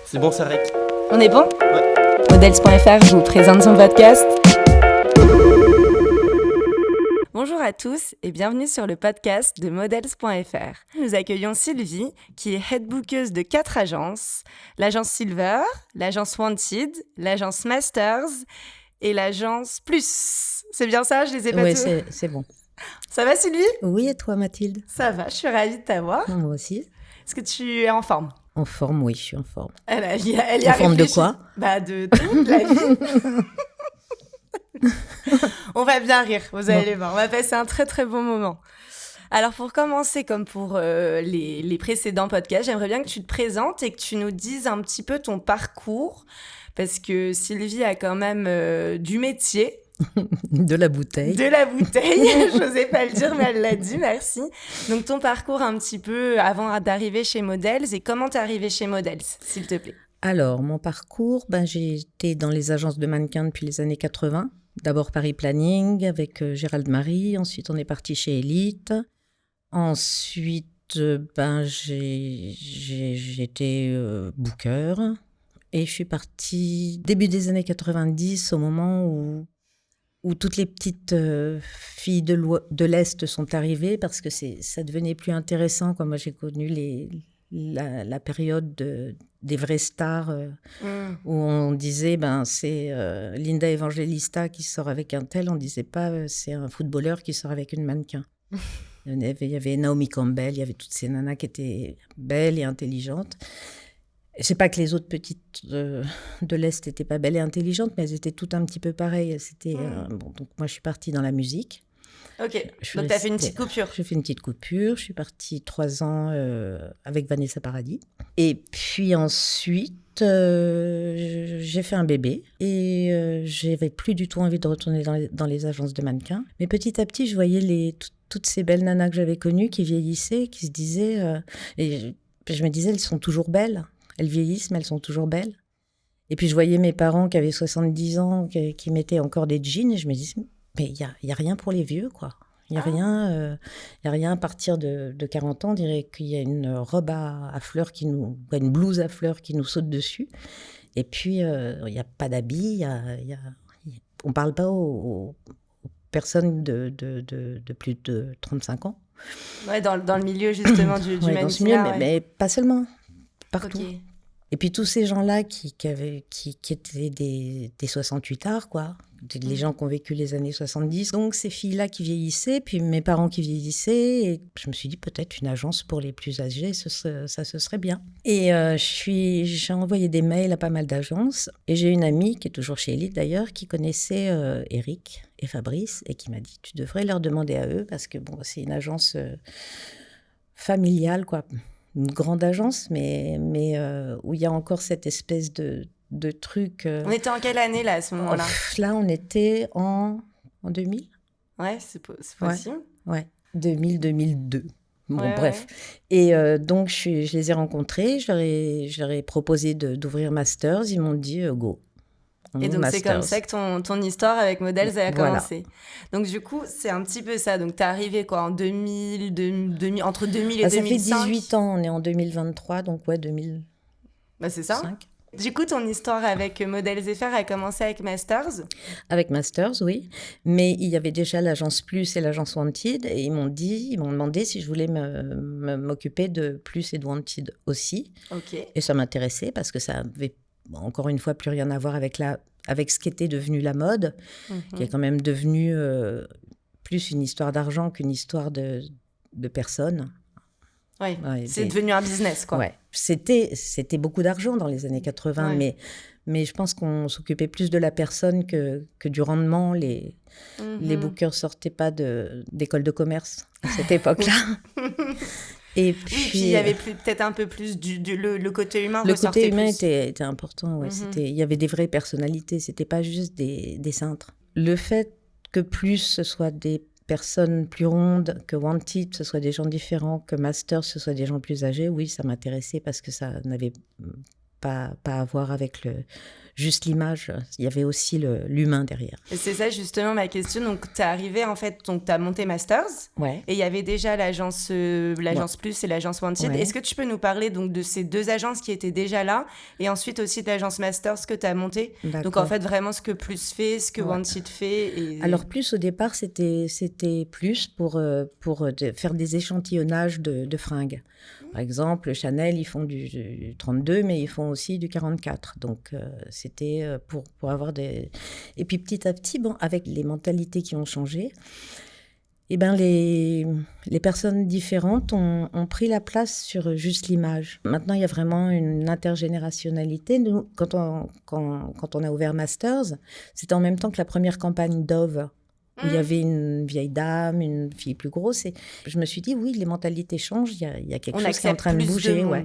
C'est bon, ça rec. On est bon ? Ouais. Models.fr vous présente son podcast. Bonjour à tous et bienvenue sur le podcast de Models.fr. Nous accueillons Sylvie, qui est headbookeuse de 4 agences. L'agence Silver, l'agence Wanted, l'agence Masters et l'agence Plus. C'est bien ça, je les ai pas Oui, tous. c'est bon. Ça va Sylvie ? Oui, et toi, Mathilde? Ça va, je suis ravie de t'avoir. Moi aussi. Est-ce que tu es en forme ? En forme, oui, je suis en forme. Elle y En a forme de réfléchi. quoi ? Bah de toute la vie. On va bien rire, vous allez voir. On va passer un très très bon moment. Alors pour commencer, comme pour les précédents podcasts, j'aimerais bien que tu te présentes et que tu nous dises un petit peu ton parcours. Parce que Sylvie a quand même du métier. De la bouteille. De la bouteille, j'osais pas le dire, mais elle l'a dit, merci. Donc ton parcours un petit peu avant d'arriver chez Models et comment t'es arrivée chez Models, s'il te plaît. Alors, mon parcours, j'ai été dans les agences de mannequins depuis les années 80. D'abord Paris Planning avec Gérald Marie. Ensuite, on est parti chez Elite. Ensuite, j'ai été booker. Et je suis partie début des années 90, au moment où toutes les petites filles de l'Est sont arrivées, parce que ça devenait plus intéressant. Moi, j'ai connu la période des vraies stars, où on disait, c'est Linda Evangelista qui sort avec un tel. On ne disait pas, c'est un footballeur qui sort avec une mannequin. Il y avait Naomi Campbell, il y avait toutes ces nanas qui étaient belles et intelligentes. Je ne sais pas que les autres petites de l'Est n'étaient pas belles et intelligentes, mais elles étaient toutes un petit peu pareilles. Donc moi, je suis partie dans la musique. Ok, donc tu as fait une petite coupure. J'ai fait une petite coupure. Je suis partie 3 ans avec Vanessa Paradis. Et puis ensuite, j'ai fait un bébé. Et je n'avais plus du tout envie de retourner dans les agences de mannequins. Mais petit à petit, je voyais toutes ces belles nanas que j'avais connues qui vieillissaient, qui se disaient... et je me disais, elles sont toujours belles. Elles vieillissent, mais elles sont toujours belles. Et puis, je voyais mes parents qui avaient 70 ans, qui mettaient encore des jeans. Et je me disais, mais il y a rien pour les vieux, quoi. Il n'y a rien à partir de 40 ans. On dirait qu'il y a une robe à fleurs une blouse à fleurs qui nous saute dessus. Et puis, il n'y a pas d'habits. On ne parle pas aux personnes de plus de 35 ans. Ouais, dans le milieu justement du dans ce milieu, mais pas seulement. Partout. Okay. Et puis tous ces gens-là qui étaient des 68ards, quoi. Les gens qui ont vécu les années 70. Donc ces filles-là qui vieillissaient, puis mes parents qui vieillissaient. Et je me suis dit, peut-être une agence pour les plus âgés, ça ce serait bien. Et j'ai envoyé des mails à pas mal d'agences. Et j'ai une amie, qui est toujours chez Elite d'ailleurs, qui connaissait Eric et Fabrice, et qui m'a dit, tu devrais leur demander à eux, parce que c'est une agence familiale, quoi. Une grande agence, mais où il y a encore cette espèce de truc... On était en quelle année, là, à ce moment-là ? Là, on était en 2000. Ouais, c'est possible. Ouais, 2000-2002. Bon, bref. Ouais. Et donc, je les ai rencontrés, je leur ai proposé d'ouvrir Masters, ils m'ont dit go. Et donc, c'est comme ça que ton histoire avec Models a commencé. Donc, du coup, c'est un petit peu ça. Donc, t'es arrivée en 2000, entre 2000 et 2005 Ça fait 18 ans, on est en 2023, donc 2000. C'est ça. Du coup, ton histoire avec Models.fr a commencé avec Masters ? Avec Masters, oui. Mais il y avait déjà l'agence Plus et l'agence Wanted. Et ils m'ont demandé si je voulais m'occuper de Plus et de Wanted aussi. Okay. Et ça m'intéressait parce que ça avait... encore une fois, plus rien à voir avec ce qui était devenu la mode, qui est quand même devenu plus une histoire d'argent qu'une histoire de personnes. Oui, c'est devenu un business, quoi. Ouais. C'était beaucoup d'argent dans les années 80, mais je pense qu'on s'occupait plus de la personne que du rendement. Les bookers sortaient pas d'école de commerce à cette époque-là. Et puis il y avait peut-être un peu plus le côté humain. Le côté humain était important. Ouais. Il y avait des vraies personnalités. C'était pas juste des cintres. Le fait que Plus ce soit des personnes plus rondes, que Wanted ce soit des gens différents, que Masters ce soit des gens plus âgés, oui, ça m'intéressait parce que ça n'avait à voir avec juste l'image. Il y avait aussi l'humain derrière. Et c'est ça justement ma question. Donc tu es arrivé en fait, donc tu as monté Masters. Ouais. Et il y avait déjà l'agence Plus et l'agence Wanted. Ouais. Est-ce que tu peux nous parler donc de ces deux agences qui étaient déjà là et ensuite aussi de l'agence Masters que tu as montée? D'accord. Donc en fait vraiment ce que Plus fait, ce que Wanted fait. Et... Alors Plus au départ c'était Plus pour faire des échantillonnages de fringues. Par exemple, Chanel, ils font du 32, mais ils font aussi du 44. Donc, c'était pour avoir des... Et puis, petit à petit, bon, avec les mentalités qui ont changé, eh ben, les personnes différentes ont pris la place sur juste l'image. Maintenant, il y a vraiment une intergénérationnalité. Nous, quand on a ouvert Masters, c'était en même temps que la première campagne Dove, où il y avait une vieille dame, une fille plus grosse. Et je me suis dit, oui, les mentalités changent, il y a quelque chose qui est en train de bouger. Ouais.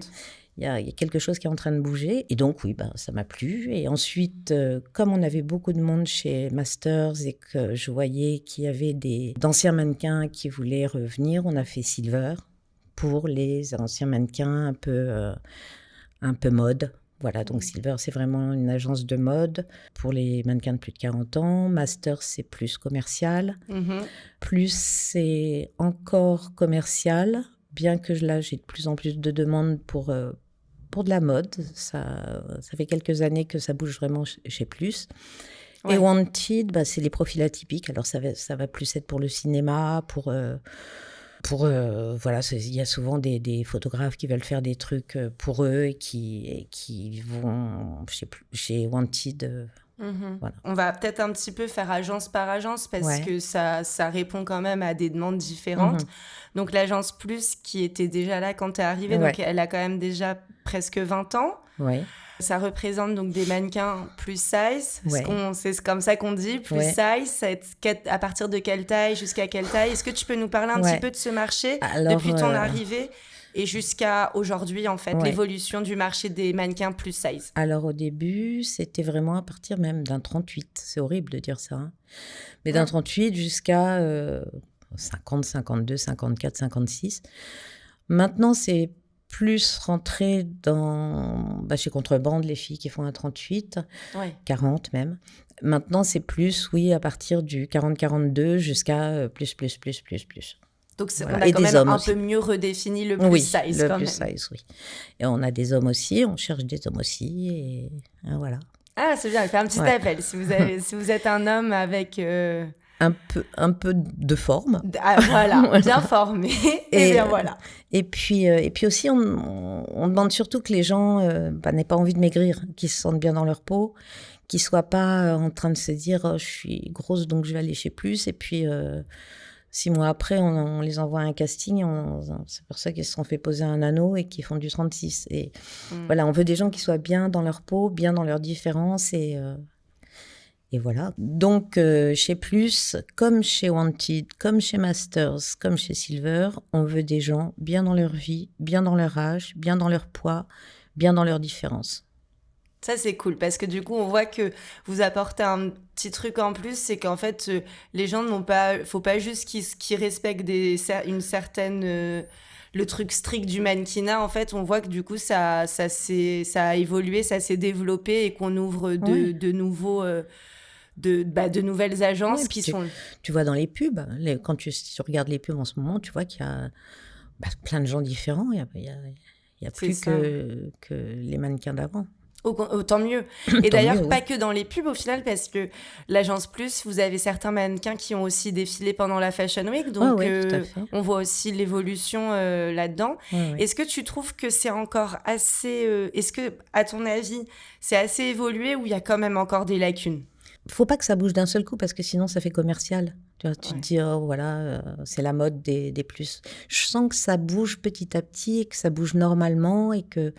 Il y a quelque chose qui est en train de bouger. Et donc, oui, ça m'a plu. Et ensuite, comme on avait beaucoup de monde chez Masters et que je voyais qu'il y avait d'anciens mannequins qui voulaient revenir, on a fait Silver pour les anciens mannequins un peu mode. Voilà, donc Silver, c'est vraiment une agence de mode pour les mannequins de plus de 40 ans. Master, c'est plus commercial. Plus, c'est encore commercial, bien que là, j'ai de plus en plus de demandes pour de la mode. Ça fait quelques années que ça bouge vraiment chez Plus. Ouais. Et Wanted, c'est les profils atypiques. Alors, ça va plus être pour le cinéma, voilà, il y a souvent des photographes qui veulent faire des trucs pour eux et qui vont chez Wanted. Voilà. On va peut-être un petit peu faire agence par agence parce que ça répond quand même à des demandes différentes. Donc l'agence Plus qui était déjà là quand tu es arrivée, donc elle a quand même déjà presque 20 ans. Ça représente donc des mannequins plus size, c'est comme ça qu'on dit, plus size, à partir de quelle taille jusqu'à quelle taille? Est-ce que tu peux nous parler un petit peu de ce marché depuis ton arrivée et jusqu'à aujourd'hui, en fait, l'évolution du marché des mannequins plus size? Alors au début, c'était vraiment à partir même d'un 38, c'est horrible de dire ça, hein. Mais d'un 38 jusqu'à 50, 52, 54, 56. Maintenant, c'est plus rentrer chez Contrebande, les filles qui font un 38, 40 même. Maintenant, c'est plus, à partir du 40-42 jusqu'à plus. Donc, on a quand même un peu mieux redéfini le plus size. Le plus size, oui. Et on a des hommes aussi, on cherche des hommes aussi, et voilà. Ah, c'est bien, je fais un petit appel. Si vous êtes un homme avec... Un peu de forme. Voilà, bien formé. Et bien voilà. Et puis aussi, on demande surtout que les gens n'aient pas envie de maigrir, qu'ils se sentent bien dans leur peau, qu'ils ne soient pas en train de se dire je suis grosse donc je vais aller chez Plus. Et puis 6 mois après, on les envoie à un casting. C'est pour ça qu'ils se sont fait poser un anneau et qu'ils font du 36. Et voilà, on veut des gens qui soient bien dans leur peau, bien dans leurs différences et voilà. Donc, chez Plus, comme chez Wanted, comme chez Masters, comme chez Silver, on veut des gens bien dans leur vie, bien dans leur âge, bien dans leur poids, bien dans leurs différences. Ça, c'est cool, parce que du coup, on voit que vous apportez un petit truc en plus, c'est qu'en fait, les gens faut pas juste qu'ils respectent une certaine... le truc strict du mannequinat, en fait, on voit que du coup, ça a évolué, ça s'est développé et qu'on ouvre de nouveaux... de nouvelles agences qui sont... Tu vois dans les pubs, quand tu regardes les pubs en ce moment, tu vois qu'il y a plein de gens différents. Il y a plus que les mannequins d'avant. Autant mieux. Et d'ailleurs, pas que dans les pubs au final, parce que l'agence Plus, vous avez certains mannequins qui ont aussi défilé pendant la Fashion Week, donc on voit aussi l'évolution là-dedans. Est-ce que tu trouves que c'est encore assez... est-ce que, à ton avis, c'est assez évolué ou il y a quand même encore des lacunes? Faut pas que ça bouge d'un seul coup parce que sinon ça fait commercial. Tu te dis c'est la mode des plus. Je sens que ça bouge petit à petit et que ça bouge normalement et que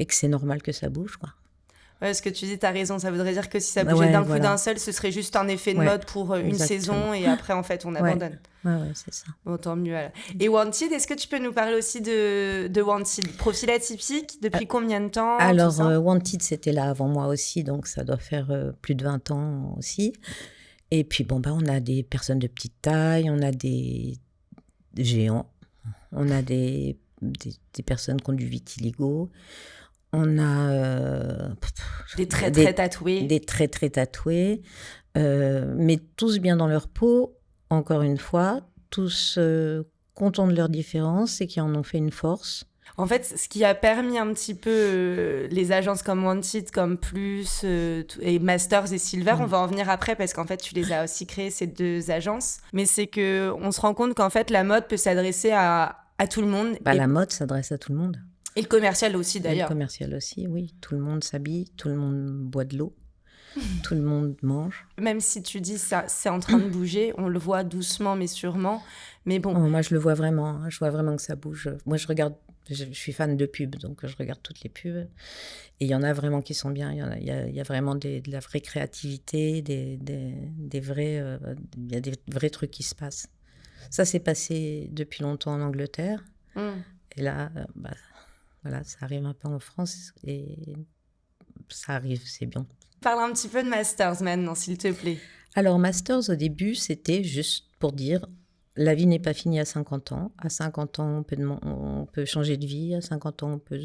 c'est normal que ça bouge, quoi. Ouais, ce que tu dis, t'as raison. Ça voudrait dire que si ça bougeait d'un coup d'un seul, ce serait juste un effet de mode pour une saison et après, en fait, on abandonne. Ouais, c'est ça. Bon, tant mieux. Alors. Et Wanted, est-ce que tu peux nous parler aussi de Wanted? Profil atypique, depuis combien de temps? Alors, Wanted, c'était là avant moi aussi, donc ça doit faire plus de 20 ans aussi. Et puis, on a des personnes de petite taille, on a des géants, on a des personnes qui ont du vitiligo. On a des traits très tatoués. Des traits très tatoués, mais tous bien dans leur peau, encore une fois, tous contents de leurs différences et qui en ont fait une force. En fait, ce qui a permis un petit peu les agences comme Wanted, comme Plus, et Masters et Silver, on va en venir après parce qu'en fait, tu les as aussi créées, ces 2 agences. Mais c'est qu'on se rend compte qu'en fait, la mode peut s'adresser à tout le monde. La mode s'adresse à tout le monde. Et le commercial aussi, d'ailleurs. Et le commercial aussi, oui. Tout le monde s'habille, tout le monde boit de l'eau, tout le monde mange. Même si tu dis ça, c'est en train de bouger, on le voit doucement mais sûrement. Mais bon. Oh, moi, je le vois vraiment. Je vois vraiment que ça bouge. Moi, je regarde. Je suis fan de pubs, donc je regarde toutes les pubs. Et il y en a vraiment qui sont bien. Il y a vraiment de la vraie créativité, des vrais, il y a des vrais trucs qui se passent. Ça s'est passé depuis longtemps en Angleterre. Et là, voilà, ça arrive un peu en France et ça arrive, c'est bien. Parle un petit peu de Masters maintenant, s'il te plaît. Alors, Masters, au début, c'était juste pour dire... La vie n'est pas finie à 50 ans. À 50 ans, on peut changer de vie. À 50 ans, on peut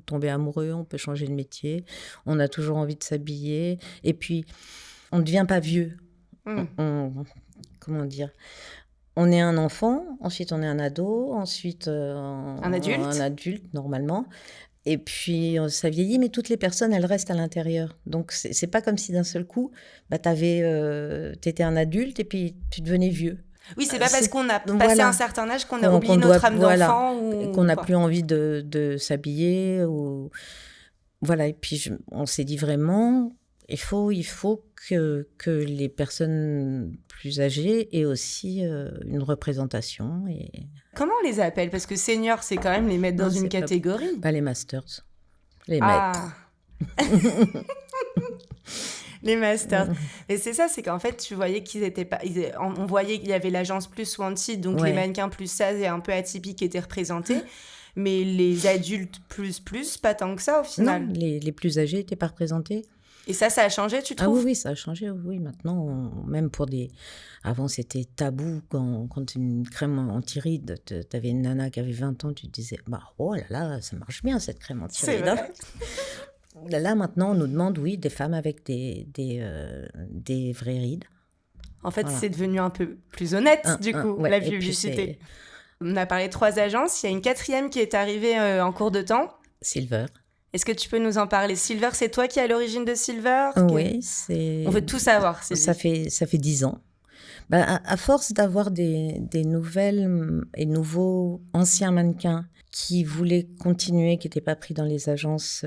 tomber amoureux. On peut changer de métier. On a toujours envie de s'habiller. Et puis, on ne devient pas vieux. Comment dire ? On est un enfant. Ensuite, on est un ado. Ensuite, un adulte. Un adulte, normalement. Et puis, ça vieillit, mais toutes les personnes, elles restent à l'intérieur. Donc, c'est pas comme si d'un seul coup, t'étais un adulte et puis tu devenais vieux. Oui, c'est pas parce qu'on a passé un certain âge qu'on a oublié notre âme d'enfant. Ou... Qu'on n'a plus envie de s'habiller. Ou... Voilà, et puis on s'est dit vraiment, il faut que les personnes plus âgées aient aussi une représentation. Et... Comment on les appelle ? Parce que seniors, c'est quand même les mettre dans une catégorie. Les masters, les maîtres. Les masters. Et c'est ça, c'est qu'en fait, tu voyais qu'ils étaient pas... On voyait qu'il y avait l'agence Plus Wanted, donc les mannequins plus ça et un peu atypiques étaient représentés. Mais les adultes plus, pas tant que ça au final. Non, les plus âgés n'étaient pas représentés. Et ça a changé, tu trouves ? Oui, ça a changé. Oui, maintenant, même pour des... Avant, c'était tabou quand une crème anti-rides, t'avais une nana qui avait 20 ans, tu te disais, oh là là, ça marche bien cette crème anti-rides. C'est vrai. Là, maintenant, on nous demande, oui, des femmes avec des vraies rides. En fait, c'est devenu un peu plus honnête, la publicité. On a parlé de 3 agences. Il y a une 4e qui est arrivée en cours de temps. Silver. Est-ce que tu peux nous en parler ? Silver, c'est toi qui es à l'origine de Silver ? Oui, c'est... On veut tout savoir. Ça fait 10 ans. À force d'avoir des nouvelles et nouveaux anciens mannequins qui voulaient continuer, qui n'étaient pas pris dans les agences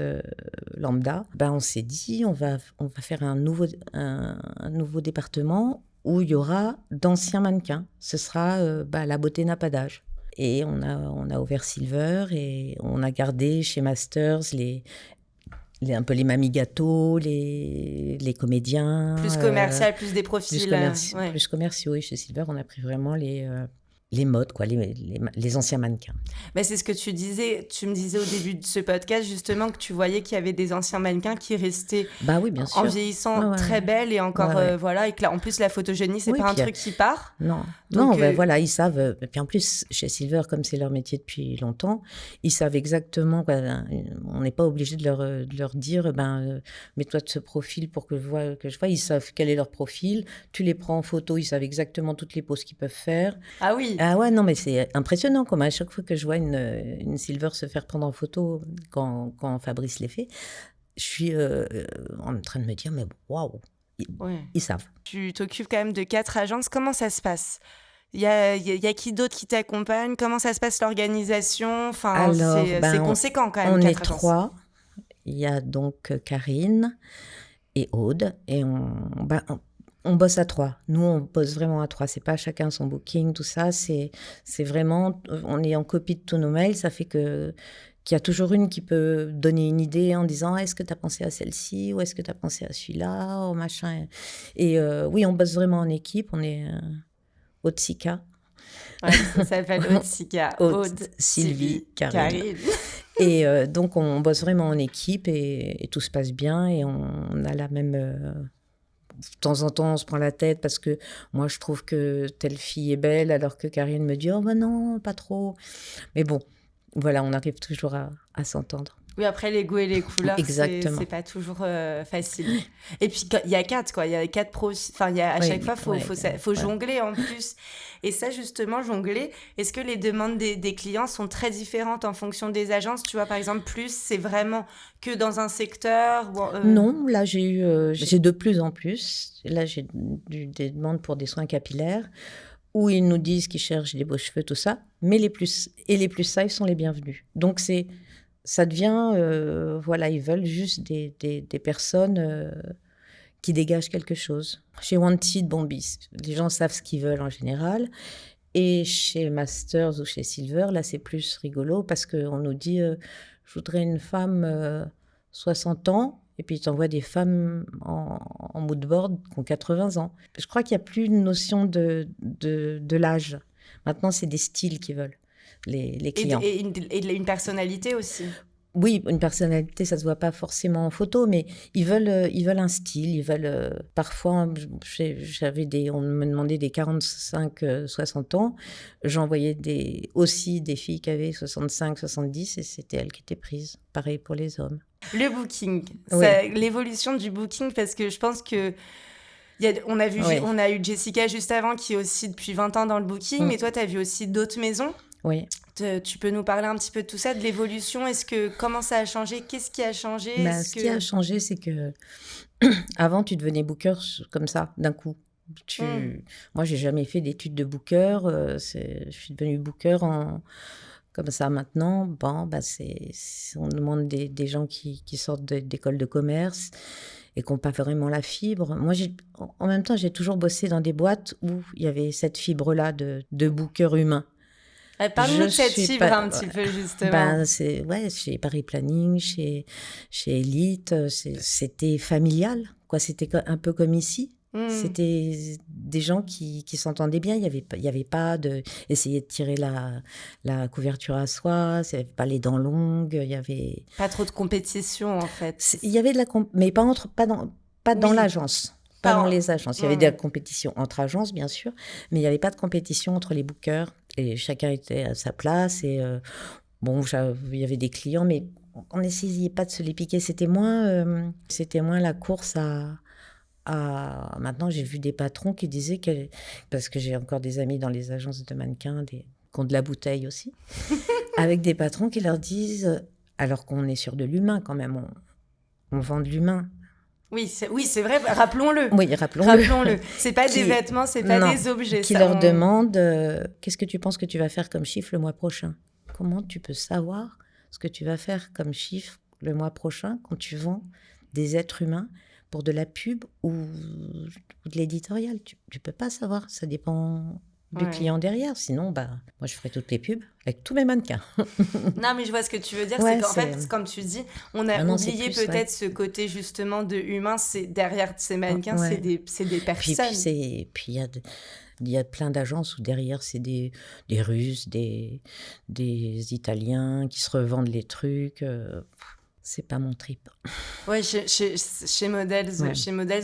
lambda, on s'est dit, on va faire un nouveau département où il y aura d'anciens mannequins. Ce sera la beauté n'a pas d'âge. Et on a ouvert Silver et on a gardé chez Masters un peu les mamies gâteaux, les comédiens. Plus commercial, plus des profils. Plus commerciaux. Et chez Silver, on a pris vraiment les modes, quoi, les anciens mannequins. C'est ce que tu disais. Tu me disais au début de ce podcast, justement, que tu voyais qu'il y avait des anciens mannequins qui restaient oui, bien sûr. en vieillissant très belles et encore, voilà, et que là, en plus, la photogénie, c'est pas un truc qui part. Non. Donc, voilà, ils savent. Et puis en plus, chez Silver, comme c'est leur métier depuis longtemps, ils savent exactement. On n'est pas obligé de leur dire, mets-toi de ce profil pour que je vois. Ils savent quel est leur profil. Tu les prends en photo, ils savent exactement toutes les poses qu'ils peuvent faire. Ah oui. Ah ouais, non, mais c'est impressionnant. Comme à chaque fois que je vois une Silver se faire prendre en photo quand Fabrice les fait, je suis en train de me dire, mais waouh, ils savent. Tu t'occupes quand même de 4 agences. Comment ça se passe ? Il y a qui d'autre qui t'accompagne ? Comment ça se passe l'organisation ? C'est conséquent quand même. On est 3. Il y a donc Karine et Aude. Et on bosse à 3. Nous, on bosse vraiment à 3. C'est pas chacun son booking, tout ça. C'est vraiment... On est en copie de tous nos mails. Ça fait qu'il y a toujours une qui peut donner une idée en disant « Est-ce que tu as pensé à celle-ci ? Ou est-ce que tu as pensé à celui-là ?» ou machin. Et oui, on bosse vraiment en équipe. On est Aude-Sika. Ouais, ça s'appelle Aude-Sika. Aude, Sylvie, Karine. Et donc, on bosse vraiment en équipe et tout se passe bien. Et on a la même... de temps en temps, on se prend la tête parce que moi, je trouve que telle fille est belle, alors que Karine me dit « Oh, non, pas trop. » Mais bon, voilà, on arrive toujours à s'entendre. Oui, après, les goûts et les couleurs, Exactement. c'est pas toujours facile. Et puis, il y a 4, quoi. Il y a 4 pros. Enfin, à Oui, chaque fois, faut ouais. jongler en plus. Et ça, justement, jongler, est-ce que les demandes des clients sont très différentes en fonction des agences? Tu vois, par exemple, plus, c'est vraiment que dans un secteur Non, là, j'ai de plus en plus. Là, j'ai des demandes pour des soins capillaires où ils nous disent qu'ils cherchent des beaux cheveux, tout ça. Mais les plus size sont les bienvenus. Donc, ça devient, voilà, ils veulent juste des personnes qui dégagent quelque chose. Chez Wanted, bon, les gens savent ce qu'ils veulent en général. Et chez Masters ou chez Silver, là, c'est plus rigolo parce qu'on nous dit je voudrais une femme 60 ans. Et puis, tu envoies des femmes en mood board qui ont 80 ans. Je crois qu'il n'y a plus une notion de l'âge. Maintenant, c'est des styles qu'ils veulent, les clients. et une personnalité aussi. Oui, une personnalité, ça se voit pas forcément en photo, mais ils veulent un style. Ils veulent parfois, on me demandait des 45, 60 ans. J'envoyais aussi des filles qui avaient 65, 70 et c'était elles qui étaient prises. Pareil pour les hommes. Le booking, Oui. L'évolution du booking, parce que je pense que on a eu Jessica juste avant qui est aussi depuis 20 ans dans le booking, mais toi, tu as vu aussi d'autres maisons. Oui. Tu peux nous parler un petit peu de tout ça, de l'évolution? Comment ça a changé? Qu'est-ce qui a changé? Ce qui a changé, c'est que avant, tu devenais booker comme ça, d'un coup. Moi, j'ai jamais fait d'études de booker. Je suis devenue booker comme ça maintenant. Bon, on demande des gens qui sortent d'écoles de commerce et qui n'ont pas vraiment la fibre. Moi, en même temps, j'ai toujours bossé dans des boîtes où il y avait cette fibre-là de booker humain. Parle-nous de cette fibre un petit peu, justement. Chez Paris Planning, chez Elite, c'était familial, quoi. C'était un peu comme ici. C'était des gens qui s'entendaient bien. Il y avait pas de essayer de tirer la couverture à soi. Il n'y avait pas les dents longues. Il y avait pas trop de compétition, en fait. Il y avait de la mais pas dans l'agence. Pas dans les agences. Il y avait de la compétition entre agences, bien sûr, mais il n'y avait pas de compétition entre les bookers. Et chacun était à sa place. Et il y avait des clients, mais on n'essayait pas de se les piquer. C'était moins la course à... Maintenant, j'ai vu des patrons qui disaient parce que j'ai encore des amis dans les agences de mannequins, qui ont de la bouteille aussi, avec des patrons qui leur disent, alors qu'on est sur de l'humain quand même, on vend de l'humain. Oui, c'est vrai, rappelons-le. Oui, rappelons-le. C'est pas des vêtements, c'est pas des objets. Qui leur demandent qu'est-ce que tu penses que tu vas faire comme chiffre le mois prochain? Comment tu peux savoir ce que tu vas faire comme chiffre le mois prochain quand tu vends des êtres humains pour de la pub ou de l'éditorial? Tu peux pas savoir, ça dépend du client derrière. Sinon, moi, je ferai toutes les pubs avec tous mes mannequins. Non, mais je vois ce que tu veux dire. C'est qu'en fait, comme tu dis, on a oublié peut-être ce côté justement de humain. C'est derrière ces mannequins, c'est des personnes. Puis il y a plein d'agences où derrière, c'est des Russes, des Italiens qui se revendent les trucs. C'est pas mon trip. Ouais, chez Models,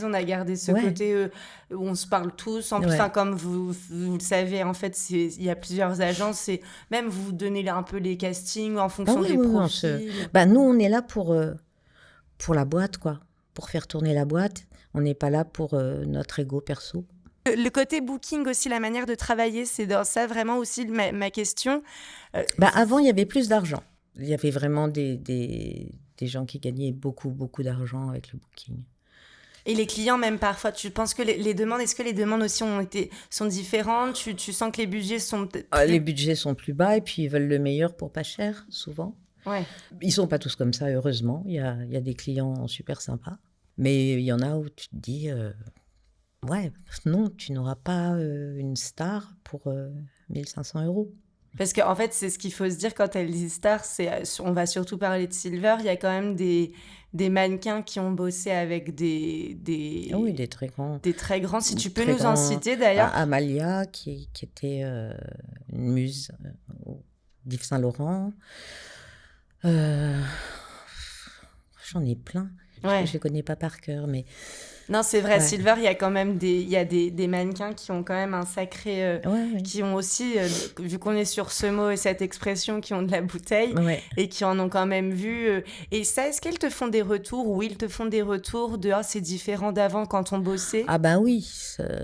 on a gardé ce côté où on se parle tous. En plus, comme vous le savez, en fait, il y a plusieurs agences et même vous donnez un peu les castings en fonction des profils. Nous, on est là pour la boîte, quoi. Pour faire tourner la boîte. On n'est pas là pour notre ego perso. Le côté booking aussi, la manière de travailler, c'est dans ça vraiment aussi ma question. Avant, il y avait plus d'argent. Il y avait vraiment des gens qui gagnaient beaucoup, beaucoup d'argent avec le booking. Et les clients, même parfois, tu penses que les demandes, est-ce que les demandes aussi sont différentes? Tu sens que les budgets sont... Les budgets sont plus bas et puis ils veulent le meilleur pour pas cher, souvent. Ouais. Ils sont pas tous comme ça, heureusement. Il y a des clients super sympas. Mais il y en a où tu te dis... non, tu n'auras pas une star pour 1500 €. Parce qu'en fait, c'est ce qu'il faut se dire quand elle dit star, on va surtout parler de Silver, il y a quand même des mannequins qui ont bossé avec des très grands. Des très grands, si tu peux nous en citer d'ailleurs. Amalia, qui était une muse d'Yves Saint-Laurent. J'en ai plein. Je ne les connais pas par cœur, mais Non, c'est vrai, Ouais. Silver, il y a quand même des mannequins qui ont quand même un sacré... Ouais. qui ont aussi, vu qu'on est sur ce mot et cette expression, qui ont de la bouteille Ouais. et qui en ont quand même vu. Et ça, est-ce qu'elles te font des retours ou ils te font des retours de « Ah, c'est différent d'avant quand on bossait ?» Ah ben oui.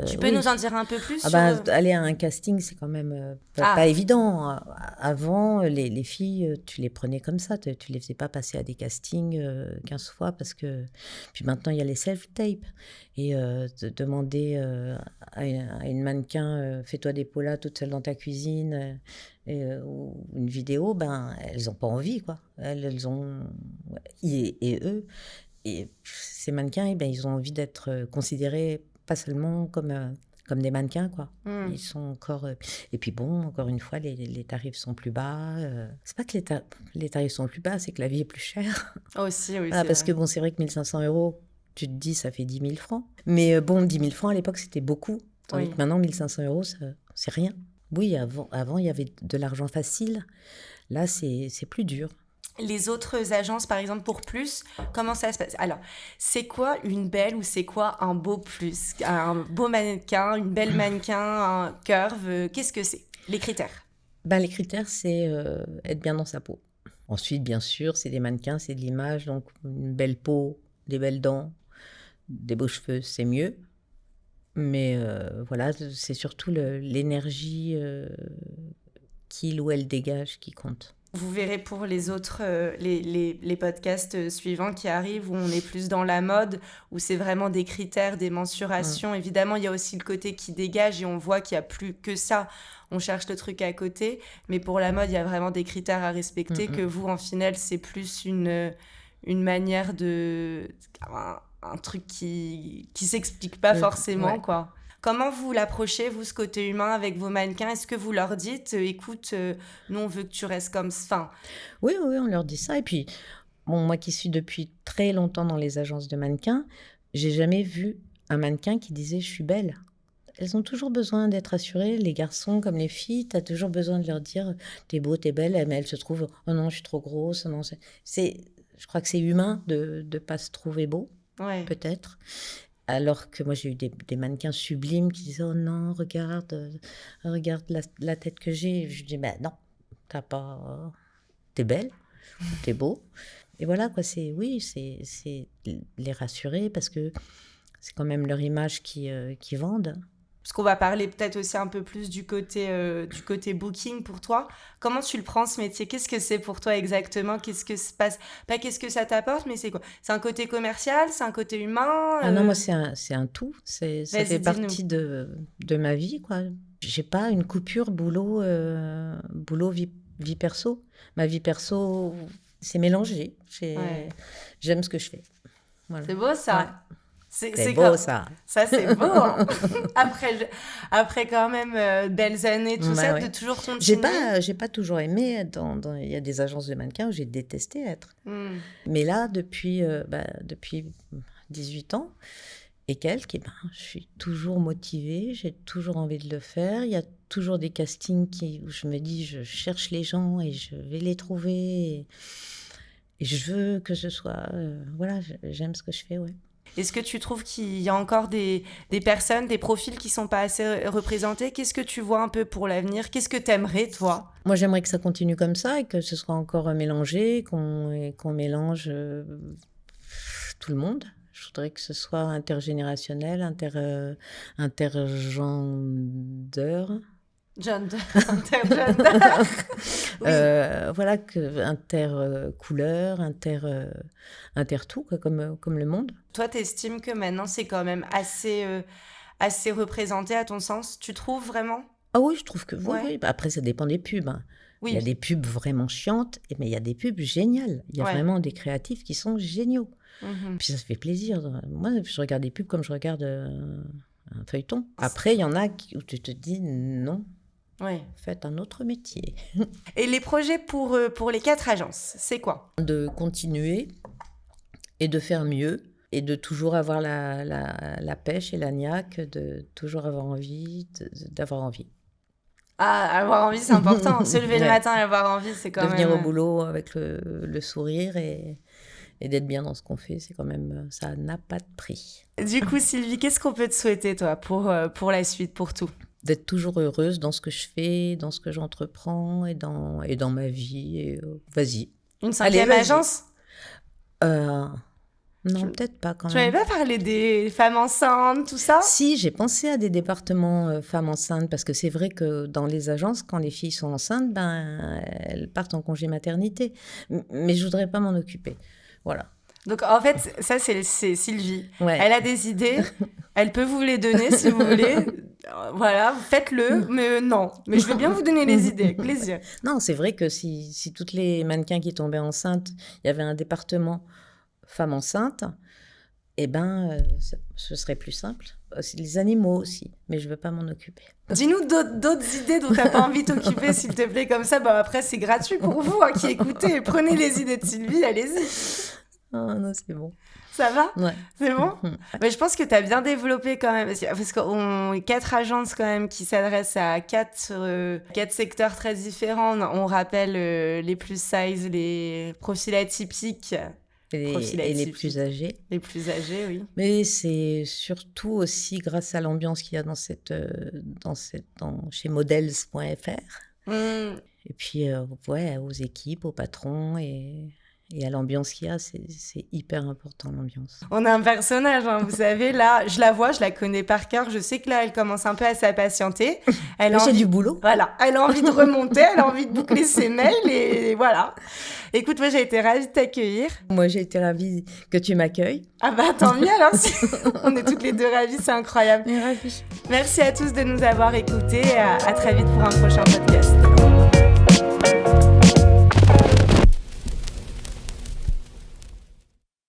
Tu peux oui. nous en dire un peu plus Ah sur... ben, aller à un casting, c'est quand même pas évident. Avant, les filles, tu les prenais comme ça. Tu les faisais pas passer à des castings 15 fois parce que... Puis maintenant, il y a les self-tapes. Et de demander à une mannequin, fais-toi des polas toute seule dans ta cuisine, ou une vidéo, ben, elles n'ont pas envie, quoi. Elles ont... Et eux, et ces mannequins, eh ben, ils ont envie d'être considérés pas seulement comme des mannequins, quoi. Ils sont encore... Et puis bon, encore une fois, les tarifs sont plus bas. C'est pas que les tarifs sont plus bas, c'est que la vie est plus chère. Aussi, oui, Voilà, c'est parce vrai. que bon, c'est vrai que 1 500 €, tu te dis, ça fait 10 000 francs. Mais bon, 10 000 francs, à l'époque, c'était beaucoup. Tandis Oui. que maintenant, 1 500 €, c'est rien. Oui, avant, il y avait de l'argent facile. Là, c'est plus dur. Les autres agences, par exemple, pour plus, comment ça se passe? Alors, c'est quoi une belle ou c'est quoi un beau plus? Un beau mannequin, une belle mannequin, un curve, qu'est-ce que c'est? Les critères. Ben, les critères, c'est être bien dans sa peau. Ensuite, bien sûr, c'est des mannequins, c'est de l'image. Donc, une belle peau, des belles dents, des beaux cheveux, c'est mieux. Mais voilà, c'est surtout l'énergie qu'il ou elle dégage qui compte. Vous verrez pour les autres, les podcasts suivants qui arrivent, où on est plus dans la mode, où c'est vraiment des critères, des mensurations. Évidemment, il y a aussi le côté qui dégage et on voit qu'il n'y a plus que ça. On cherche le truc à côté. Mais pour la mode, il y a vraiment des critères à respecter que vous, en final, c'est plus une manière de... Un truc qui s'explique pas forcément, quoi. Comment vous l'approchez, vous, ce côté humain avec vos mannequins? Est-ce que vous leur dites, écoute, nous, on veut que tu restes comme ça? Oui, on leur dit ça. Et puis, bon, moi qui suis depuis très longtemps dans les agences de mannequins, j'ai jamais vu un mannequin qui disait « je suis belle ». Elles ont toujours besoin d'être assurées, les garçons comme les filles, tu as toujours besoin de leur dire « t'es beau, t'es belle », mais elles se trouvent « oh non, je suis trop grosse ». Non, je crois que c'est humain de ne pas se trouver beau, peut-être. Alors que moi, j'ai eu des mannequins sublimes qui disaient « oh non, regarde la tête que j'ai ». Je dis « ben non, t'es belle, t'es beau ». Et voilà, quoi, c'est les rassurer parce que c'est quand même leur image qui vendent. Parce qu'on va parler peut-être aussi un peu plus du côté booking pour toi. Comment tu le prends, ce métier? Qu'est-ce que c'est pour toi exactement? Qu'est-ce que se passe? Pas qu'est-ce que ça t'apporte, mais c'est quoi? C'est un côté commercial? C'est un côté humain? Ah non, moi, c'est un tout. Ça fait partie de ma vie, quoi. J'ai pas une coupure boulot, vie perso. Ma vie perso, c'est mélangé. J'aime ce que je fais. Voilà. C'est beau, ça. Ouais. C'est beau, ça. Ça, c'est beau. Hein. Après quand même belles années, tout ça, de toujours continuer. J'ai pas toujours aimé. Il y a des agences de mannequins où j'ai détesté être. Mais là, depuis 18 ans et quelques, je suis toujours motivée. J'ai toujours envie de le faire. Il y a toujours des castings où je me dis, je cherche les gens et je vais les trouver. Et je veux que ce soit... voilà, j'aime ce que je fais, ouais. Est-ce que tu trouves qu'il y a encore des personnes, des profils qui ne sont pas assez représentés? Qu'est-ce que tu vois un peu pour l'avenir? Qu'est-ce que tu aimerais, toi? Moi, j'aimerais que ça continue comme ça et que ce soit encore mélangé, qu'on mélange tout le monde. Je voudrais que ce soit intergénérationnel, intergender. Gender. Oui. Voilà, intercouleur, inter-tout, comme le monde. Toi, tu estimes que maintenant, c'est quand même assez représenté à ton sens? Tu trouves vraiment? Ah oui, je trouve que oui. Après, ça dépend des pubs. Hein. Oui. Il y a des pubs vraiment chiantes, mais il y a des pubs géniales. Il y a vraiment des créatifs qui sont géniaux. Puis ça fait plaisir. Moi, je regarde des pubs comme je regarde un feuilleton. Après, il y en a où tu te dis non. Faites un autre métier. Et les projets pour les 4 agences, c'est quoi? De continuer et de faire mieux et de toujours avoir la pêche et la niaque, de toujours avoir envie, d'avoir envie. Ah, avoir envie, c'est important. Se lever le matin et avoir envie, c'est quand même... De venir au boulot avec le sourire et Et d'être bien dans ce qu'on fait, c'est quand même, ça n'a pas de prix. Du coup, Sylvie, qu'est-ce qu'on peut te souhaiter, toi, pour la suite, pour tout? D'être toujours heureuse dans ce que je fais, dans ce que j'entreprends et dans ma vie. Et, vas-y. Une 5e agence? Non, peut-être pas quand Tu même. m'avais pas parlé des femmes enceintes, tout ça? Si, j'ai pensé à des départements femmes enceintes parce que c'est vrai que dans les agences, quand les filles sont enceintes, elles partent en congé maternité. Mais je voudrais pas m'en occuper. Voilà. Donc, en fait, ça, c'est Sylvie. Ouais. Elle a des idées. Elle peut vous les donner si vous voulez. Voilà, faites-le. Mais non. Mais je vais bien vous donner les idées, avec plaisir. Non, c'est vrai que si toutes les mannequins qui tombaient enceintes, il y avait un département femmes enceintes, ce serait plus simple. Les animaux aussi, mais je veux pas m'en occuper. Dis-nous d'autres idées dont tu n'as pas envie de t'occuper, s'il te plaît, comme ça. Après, c'est gratuit pour vous qui écoutez. Prenez les idées de Sylvie, allez-y. Ah non, c'est bon. Ça va? Ouais. C'est bon? Mais je pense que tu as bien développé quand même, parce qu'on 4 agences quand même qui s'adressent à 4 secteurs très différents. On rappelle les plus size, les profils atypiques. Et les plus âgés. Les plus âgés, oui. Mais c'est surtout aussi grâce à l'ambiance qu'il y a chez models.fr. Et puis, aux équipes, aux patrons et à l'ambiance qu'il y a, c'est hyper important, l'ambiance. On a un personnage, vous savez, là, je la vois, je la connais par cœur, je sais que là, elle commence un peu à s'impatienter. C'est du boulot. Voilà, elle a envie de remonter, elle a envie de boucler ses mails et voilà. Écoute, moi, j'ai été ravie de t'accueillir. Moi, j'ai été ravie que tu m'accueilles. Ah tant mieux alors, on est toutes les deux ravies, c'est incroyable. Ravie. Merci à tous de nous avoir écoutés et à très vite pour un prochain podcast.